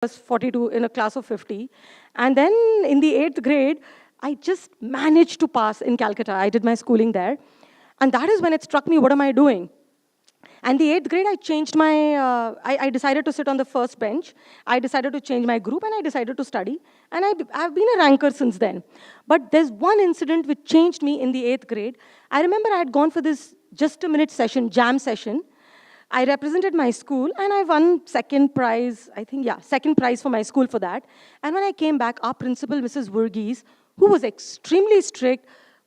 was 42 in a class of 50. And then in the 8th grade, I just managed to pass in Calcutta. I did my schooling there. And that is when it struck me, what am I doing? And the 8th grade, I changed my, I decided to sit on the first bench. I decided to change my group and I decided to study. And I've been a ranker since then. But there's one incident which changed me in the 8th grade. I remember I had gone for this just a minute session, jam session. I represented my school and I won second prize, I think, yeah, second prize for my school for that. And when I came back, our principal, Mrs. Verghese, who was extremely strict,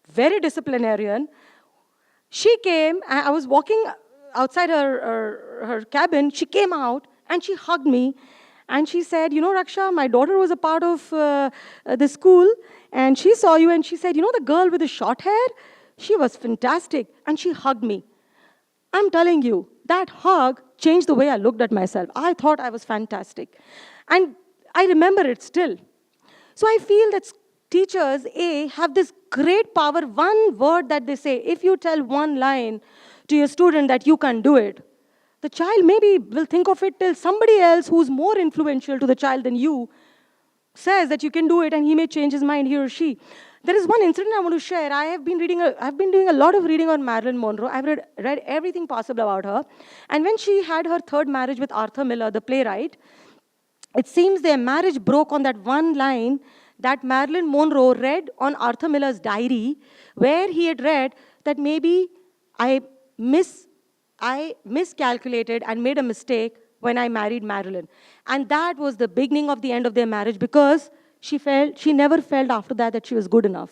very disciplinarian, she came, and I was walking outside her cabin, she came out and she hugged me and she said, you know, Raksha, my daughter was a part of the school and she saw you and she said, you know, the girl with the short hair, she was fantastic, and she hugged me. I'm telling you, that hug changed the way I looked at myself. I thought I was fantastic. And I remember it still. So I feel that teachers, have this great power. One word that they say, if you tell one line to your student that you can do it, the child maybe will think of it till somebody else who's more influential to the child than you says that you can do it, and he may change his mind, he or she. There is one incident I want to share. I've been doing a lot of reading on Marilyn Monroe. I've read everything possible about her. And when she had her third marriage with Arthur Miller, the playwright, it seems their marriage broke on that one line that Marilyn Monroe read on Arthur Miller's diary, where he had read that maybe I miscalculated and made a mistake when I married Marilyn. And that was the beginning of the end of their marriage, because she never felt after that she was good enough.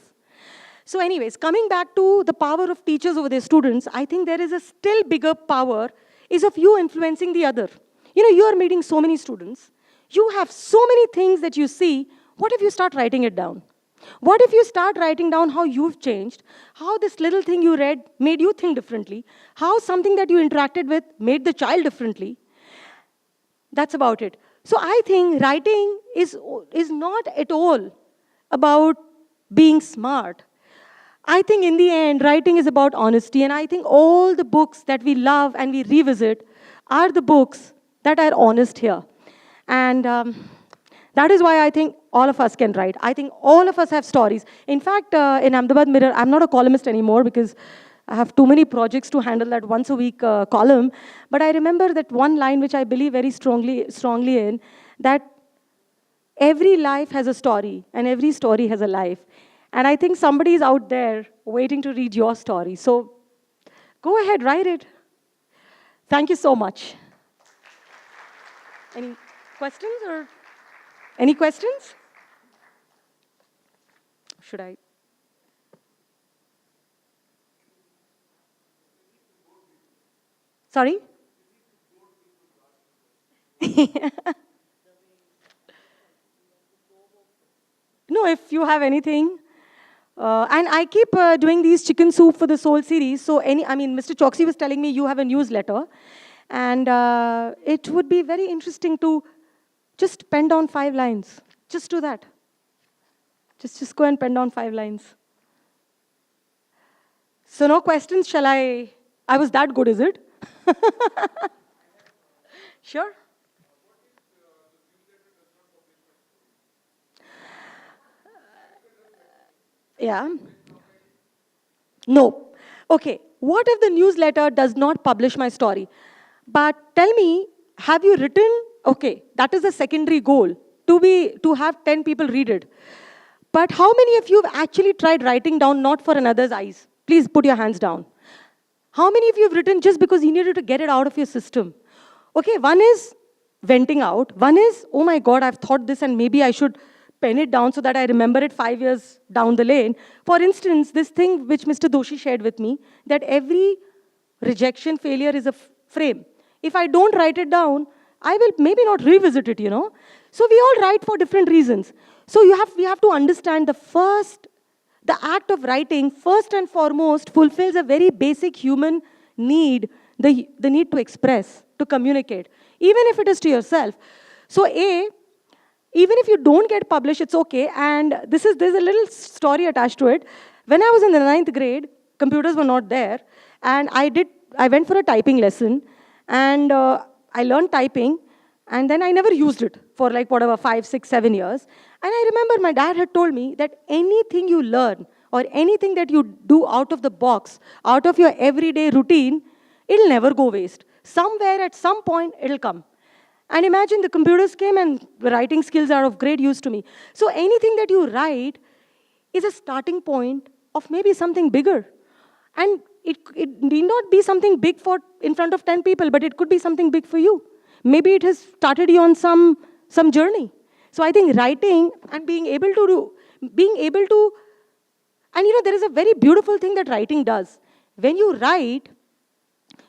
So anyways, coming back to the power of teachers over their students, I think there is a still bigger power is of you influencing the other. You know, you are meeting so many students. You have so many things that you see. What if you start writing it down? What if you start writing down how you've changed, how this little thing you read made you think differently, how something that you interacted with made the child differently? That's about it. So I think writing is not at all about being smart. I think in the end, writing is about honesty. And I think all the books that we love and we revisit are the books that are honest here. And that is why I think all of us can write. I think all of us have stories. In fact, in Ahmedabad Mirror, I'm not a columnist anymore because I have too many projects to handle that once a week column. But I remember that one line which I believe very strongly in, that every life has a story and every story has a life. And I think somebody is out there waiting to read your story. So go ahead, write it. Thank you so much. Any questions or any questions? Should I? Sorry? No, if you have anything. And I keep doing these chicken soup for the soul series. So Mr. Choksi was telling me you have a newsletter. And it would be very interesting to just pen down 5 lines. Just do that. Just go and pen down 5 lines. So no questions, shall I? I was that good, is it? Sure. Yeah. No. Okay. What if the newsletter does not publish my story? But tell me, have you written? Okay, that is the secondary goal, to have 10 people read it. But how many of you have actually tried writing down not for another's eyes? Please put your hands down. How many of you have written just because you needed to get it out of your system? Okay, one is venting out. One is, oh my God, I've thought this and maybe I should pen it down so that I remember it 5 years down the lane. For instance, this thing which Mr. Doshi shared with me, that every rejection, failure is a frame. If I don't write it down, I will maybe not revisit it, you know. So we all write for different reasons. So we have to understand the act of writing, first and foremost, fulfills a very basic human need, the need to express, to communicate, even if it is to yourself. So even if you don't get published, it's okay. And there's a little story attached to it. When I was in the 9th grade, computers were not there. And I went for a typing lesson. And I learned typing. And then I never used it for like whatever, 5, 6, 7 years. And I remember my dad had told me that anything you learn or anything that you do out of the box, out of your everyday routine, it'll never go waste. Somewhere at some point, it'll come. And imagine the computers came and the writing skills are of great use to me. So anything that you write is a starting point of maybe something bigger. And it need not be something big for in front of 10 people, but it could be something big for you. Maybe it has started you on some journey. So I think writing and being able to, and there is a very beautiful thing that writing does. When you write,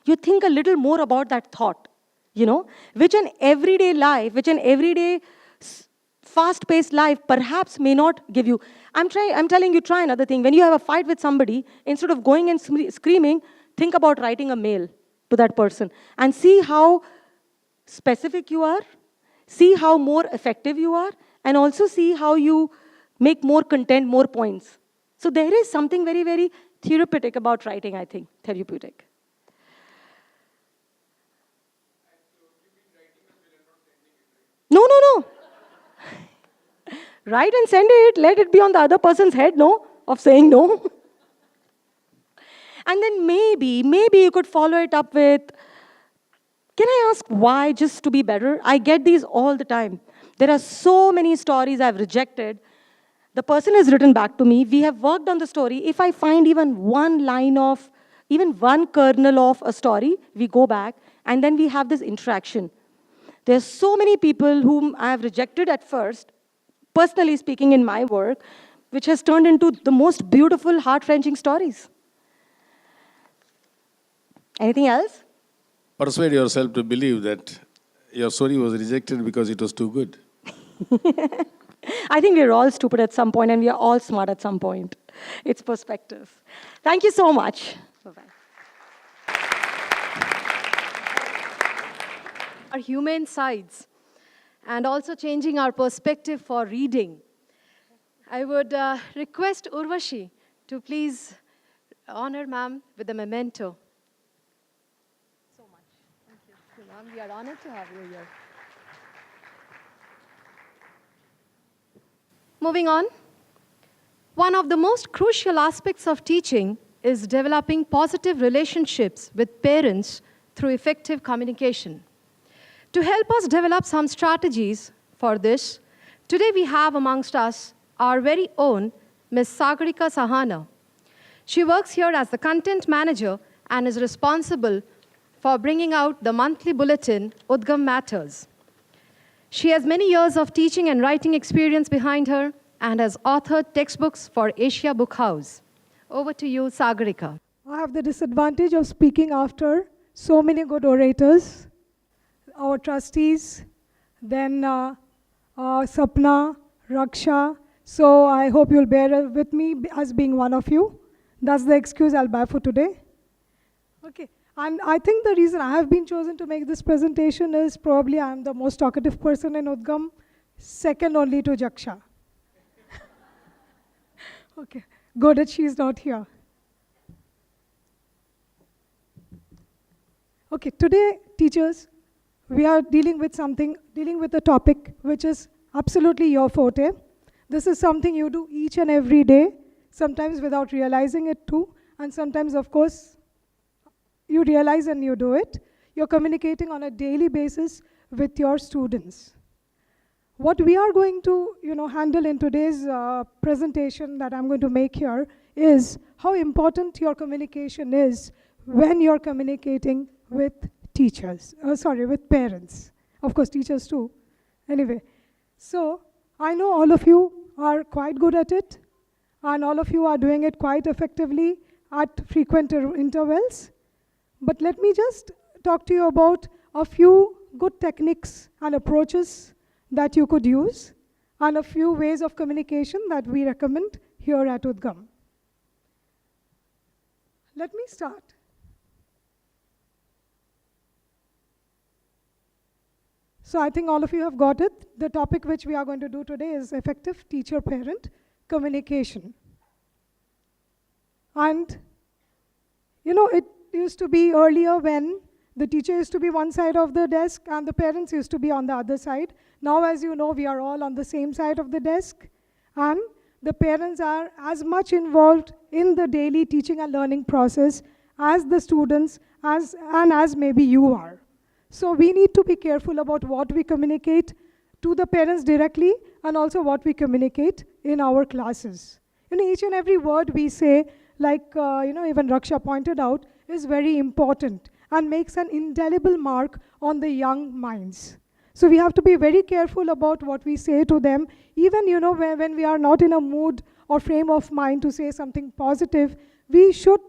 you think a little more about that thought, which an everyday life, which an everyday fast-paced life perhaps may not give you. I'm telling you, try another thing. When you have a fight with somebody, instead of going and screaming, think about writing a mail to that person and see how specific you are, see how more effective you are, and also see how you make more content, more points. So there is something very, very therapeutic about writing, I think, therapeutic. No. Write and send it. Let it be on the other person's head, no? Of saying no. And then maybe you could follow it up with, can I ask why, just to be better? I get these all the time. There are so many stories I've rejected. The person has written back to me. We have worked on the story. If I find even one line of, even one kernel of a story, we go back, and then we have this interaction. There's so many people whom I have rejected at first, personally speaking in my work, which has turned into the most beautiful, heart-wrenching stories. Anything else? Persuade yourself to believe that your story was rejected because it was too good. I think we're all stupid at some point and we are all smart at some point. It's perspective. Thank you so much. Bye-bye. Our humane sides and also changing our perspective for reading. I would request Urvashi to please honor ma'am with a memento. So much. Thank you. Ma'am, we are honored to have you here. Moving on. One of the most crucial aspects of teaching is developing positive relationships with parents through effective communication. To help us develop some strategies for this, today we have amongst us our very own Ms. Sagarika Sahana. She works here as the content manager and is responsible for bringing out the monthly bulletin, Udgam Matters. She has many years of teaching and writing experience behind her and has authored textbooks for Asia Book House. Over to you, Sagarika. I have the disadvantage of speaking after so many good orators, our trustees, then Sapna, Raksha. So I hope you'll bear with me as being one of you. That's the excuse I'll buy for today. Okay. And I think the reason I have been chosen to make this presentation is probably I'm the most talkative person in Udgam, second only to Jaksha. Okay, good that she's not here. Okay, today, teachers, we are dealing with a topic which is absolutely your forte. This is something you do each and every day, sometimes without realizing it too, and sometimes, of course, you realize and you do it. You're communicating on a daily basis with your students. What we are going to handle in today's presentation that I'm going to make here is how important your communication is when you're communicating with with parents. Of course, teachers too. Anyway, so I know all of you are quite good at it, and all of you are doing it quite effectively at frequent intervals. But let me just talk to you about a few good techniques and approaches that you could use, and a few ways of communication that we recommend here at Udgam. Let me start. So I think all of you have got it. The topic which we are going to do today is effective teacher-parent communication. And it used to be earlier when The teacher used to be one side of the desk and the parents used to be on the other side. Now, as you know, we are all on the same side of the desk, and the parents are as much involved in the daily teaching and learning process as the students as maybe you are. So we need to be careful about what we communicate to the parents directly and also what we communicate in our classes. Each and every word we say, like even Raksha pointed out, is very important and makes an indelible mark on the young minds. So we have to be very careful about what we say to them. Even when we are not in a mood or frame of mind to say something positive, we should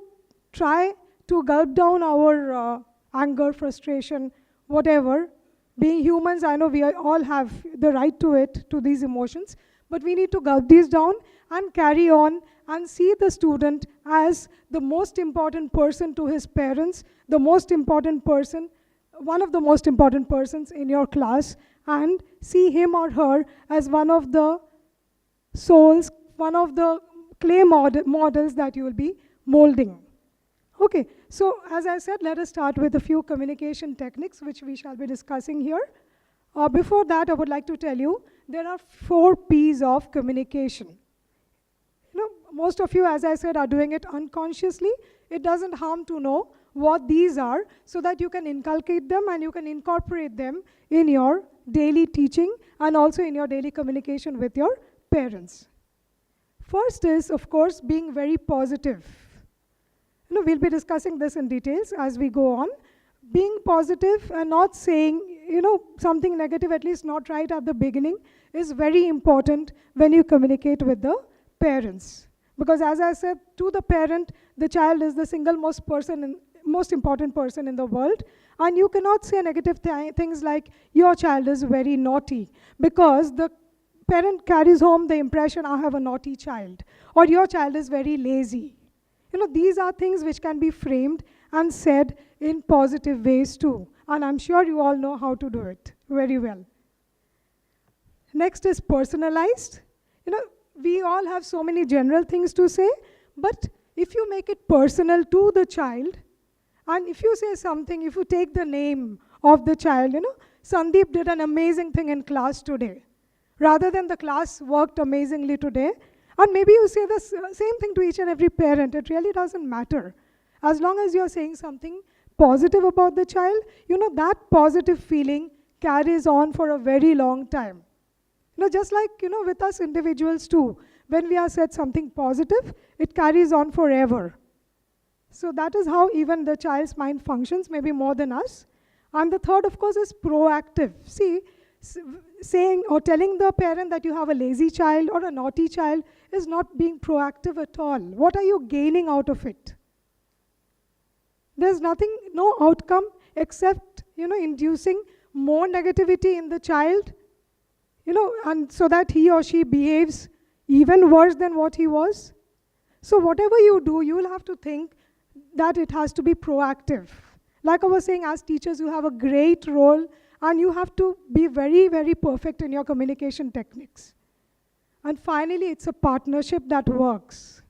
try to gulp down our anger, frustration, whatever. Being humans, I know we all have the right to it, to these emotions, but we need to gulp these down and carry on and see the student as the most important person to his parents, the most important person, one of the most important persons in your class, and see him or her as one of the souls, one of the clay models that you will be molding. Okay, so as I said, let us start with a few communication techniques which we shall be discussing here. Before that, I would like to tell you, there are 4 P's of communication. Most of you, as I said, are doing it unconsciously. It doesn't harm to know what these are so that you can inculcate them and you can incorporate them in your daily teaching and also in your daily communication with your parents. First is, of course, being very positive. We'll be discussing this in details as we go on. Being positive and not saying, something negative, at least not right at the beginning, is very important when you communicate with the parents. Because as I said, to the parent, the child is the single most important person in the world. And you cannot say negative things like, your child is very naughty, because the parent carries home the impression, I have a naughty child, or your child is very lazy. These are things which can be framed and said in positive ways too. And I'm sure you all know how to do it very well. Next is personalized. We all have so many general things to say, but if you make it personal to the child, and if you say something, if you take the name of the child, Sandeep did an amazing thing in class today. Rather than the class worked amazingly today, and maybe you say the same thing to each and every parent, it really doesn't matter. As long as you're saying something positive about the child, that positive feeling carries on for a very long time. Just like, with us individuals too, when we are said something positive, it carries on forever. So that is how even the child's mind functions, maybe more than us. And the third, of course, is proactive. See, saying or telling the parent that you have a lazy child or a naughty child is not being proactive at all. What are you gaining out of it? There's nothing, no outcome except, inducing more negativity in the child, and so that he or she behaves even worse than what he was. So whatever you do, you will have to think that it has to be proactive. Like I was saying, as teachers, you have a great role and you have to be very, very perfect in your communication techniques. And finally, it's a partnership that works.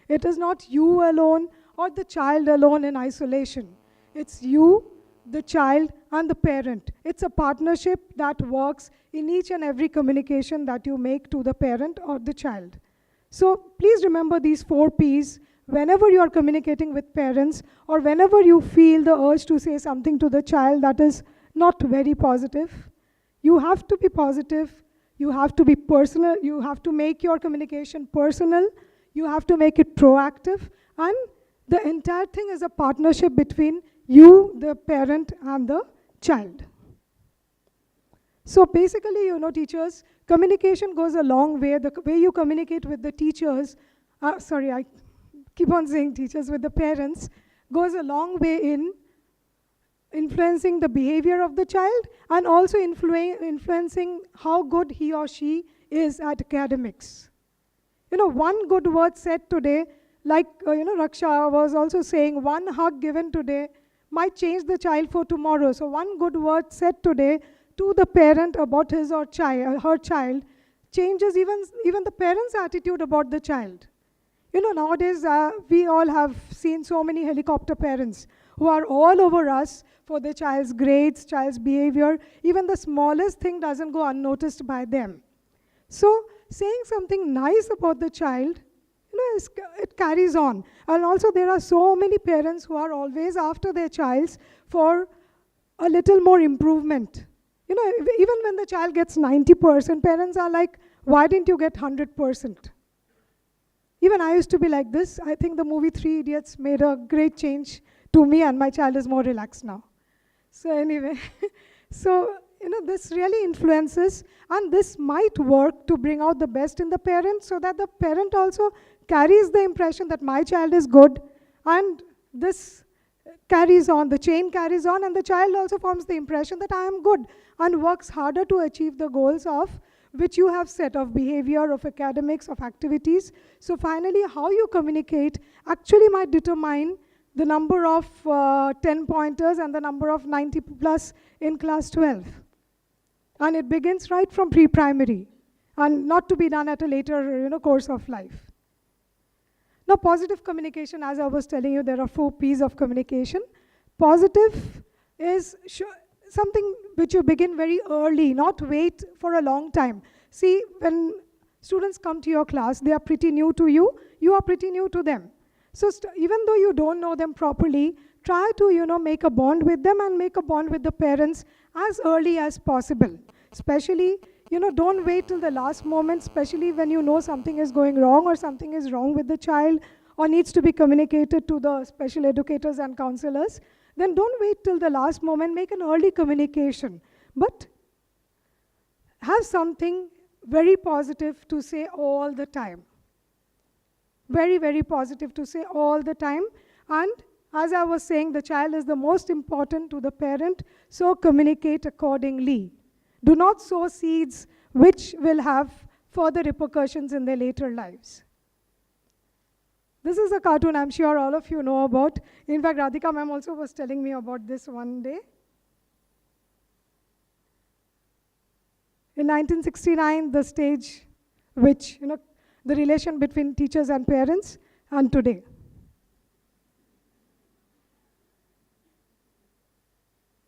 It is not you alone or the child alone in isolation. It's you, the child, and the parent. It's a partnership that works in each and every communication that you make to the parent or the child. So please remember these 4 P's whenever you are communicating with parents or whenever you feel the urge to say something to the child that is not very positive. You have to be positive. You have to be personal. You have to make your communication personal. You have to make it proactive. And the entire thing is a partnership between you, the parent, and the child. So basically, teachers, communication goes a long way. The way you communicate with the teachers, I keep on saying teachers, with the parents, goes a long way in influencing the behavior of the child and also influencing how good he or she is at academics. One good word said today, like Raksha was also saying, one hug given today might change the child for tomorrow. So one good word said today to the parent about his or her child changes even the parent's attitude about the child. Nowadays we all have seen so many helicopter parents who are all over us for the child's grades, child's behavior. Even the smallest thing doesn't go unnoticed by them. So saying something nice about the child, it carries on. And also there are so many parents who are always after their childs for a little more improvement. Even when the child gets 90%, parents are like, why didn't you get 100%? Even I used to be like this. I think the movie Three Idiots made a great change to me, and my child is more relaxed now. So anyway, so this really influences, and this might work to bring out the best in the parent, so that the parent also carries the impression that my child is good, and this carries on, the chain carries on, and the child also forms the impression that I am good and works harder to achieve the goals of which you have set, of behavior, of academics, of activities. So finally, how you communicate actually might determine the number of 10 pointers and the number of 90 plus in class 12. And it begins right from pre-primary, and not to be done at a later course of life. Now, positive communication, as I was telling you, there are 4 P's of communication. Positive is something which you begin very early, not wait for a long time. See, when students come to your class, they are pretty new to you, you are pretty new to them. So even though you don't know them properly, try to make a bond with them and make a bond with the parents as early as possible. Especially, don't wait till the last moment, especially when you know something is going wrong or something is wrong with the child or needs to be communicated to the special educators and counselors. Then don't wait till the last moment, make an early communication. But have something very positive to say all the time. Very, very positive to say all the time. And as I was saying, the child is the most important to the parent, so communicate accordingly. Do not sow seeds which will have further repercussions in their later lives. This is a cartoon I'm sure all of you know about. In fact, Radhika ma'am also was telling me about this one day. In 1969, the stage which, the relation between teachers and parents, and today.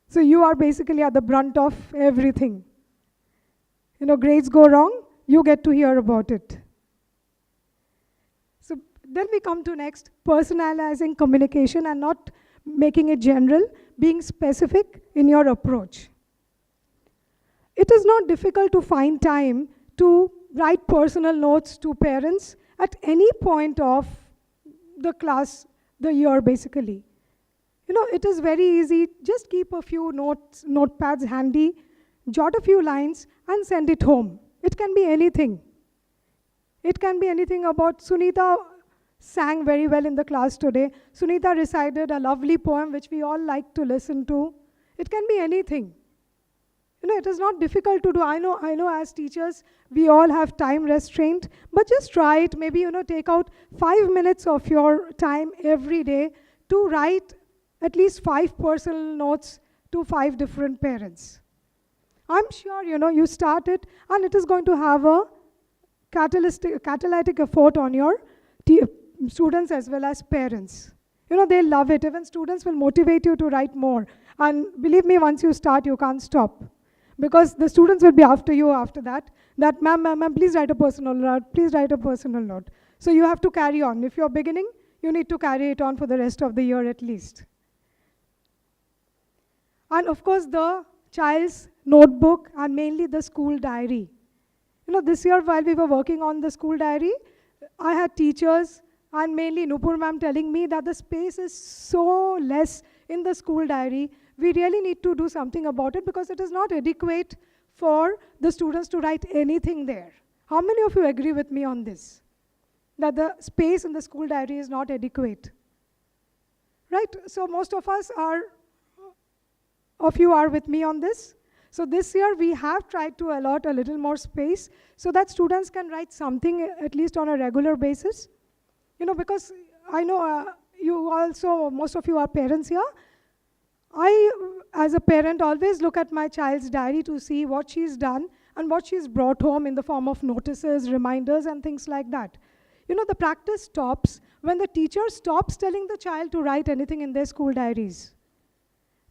So you are basically at the brunt of everything. Grades go wrong, you get to hear about it. So then we come to next, personalizing communication and not making it general, being specific in your approach. It is not difficult to find time to write personal notes to parents at any point of the class, the year basically. It is very easy. Just keep a few notepads handy, jot a few lines, and send it home. It can be anything. It can be anything about Sunita sang very well in the class today. Sunita recited a lovely poem which we all like to listen to. It can be anything. It is not difficult to do. I know as teachers, we all have time restraint, but just try it. Maybe, take out 5 minutes of your time every day to write at least 5 personal notes to 5 different parents. I'm sure, you start it, and it is going to have a catalytic effort on your students as well as parents. They'll love it. Even students will motivate you to write more. And believe me, once you start, you can't stop. Because the students will be after you after that, ma'am, please write a personal note, please write a personal note. So you have to carry on. If you're beginning, you need to carry it on for the rest of the year at least. And of course, the child's notebook and mainly the school diary. This year while we were working on the school diary, I had teachers and mainly Nupur ma'am telling me that the space is so less in the school diary. We really need to do something about it because it is not adequate for the students to write anything there. How many of you agree with me on this? That the space in the school diary is not adequate. Right? So most of you are with me on this. So this year we have tried to allot a little more space so that students can write something at least on a regular basis. Because I know you also, most of you are parents here. I, as a parent, always look at my child's diary to see what she's done and what she's brought home in the form of notices, reminders, and things like that. The practice stops when the teacher stops telling the child to write anything in their school diaries.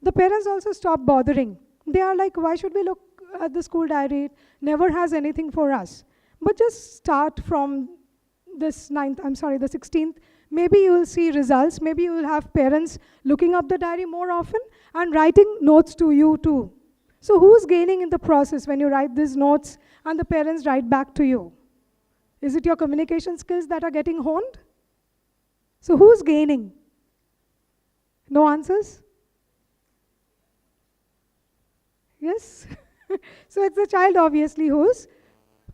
the parents also stop bothering. They are like, why should we look at the school diary? It never has anything for us. But just start from the 16th. Maybe you will see results. Maybe you will have parents looking up the diary more often and writing notes to you too. So who's gaining in the process when you write these notes and the parents write back to you? Is it your communication skills that are getting honed? So who's gaining? No answers? Yes? So it's the child obviously who's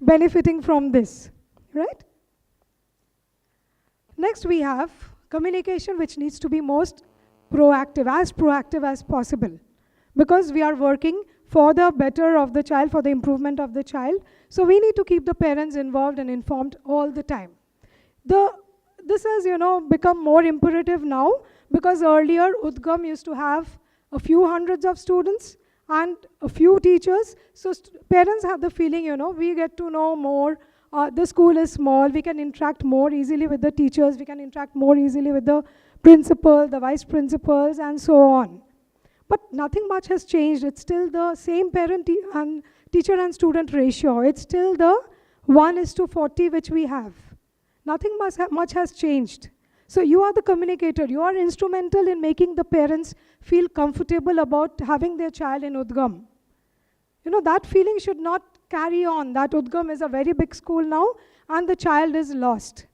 benefiting from this, right? Next we have communication, which needs to be most proactive as possible, because we are working for the better of the child, for the improvement of the child. So we need to keep the parents involved and informed all the time. This has, become more imperative now, because earlier Udgam used to have a few hundreds of students and a few teachers. So parents have the feeling, we get to know more. The school is small, we can interact more easily with the teachers, we can interact more easily with the principal, the vice principals, and so on. But nothing much has changed. It's still the same teacher and student ratio. It's still the 1:40 which we have. Nothing much has changed. So you are the communicator. You are instrumental in making the parents feel comfortable about having their child in Udgam. That feeling should not carry on, that Udgam is a very big school now and the child is lost.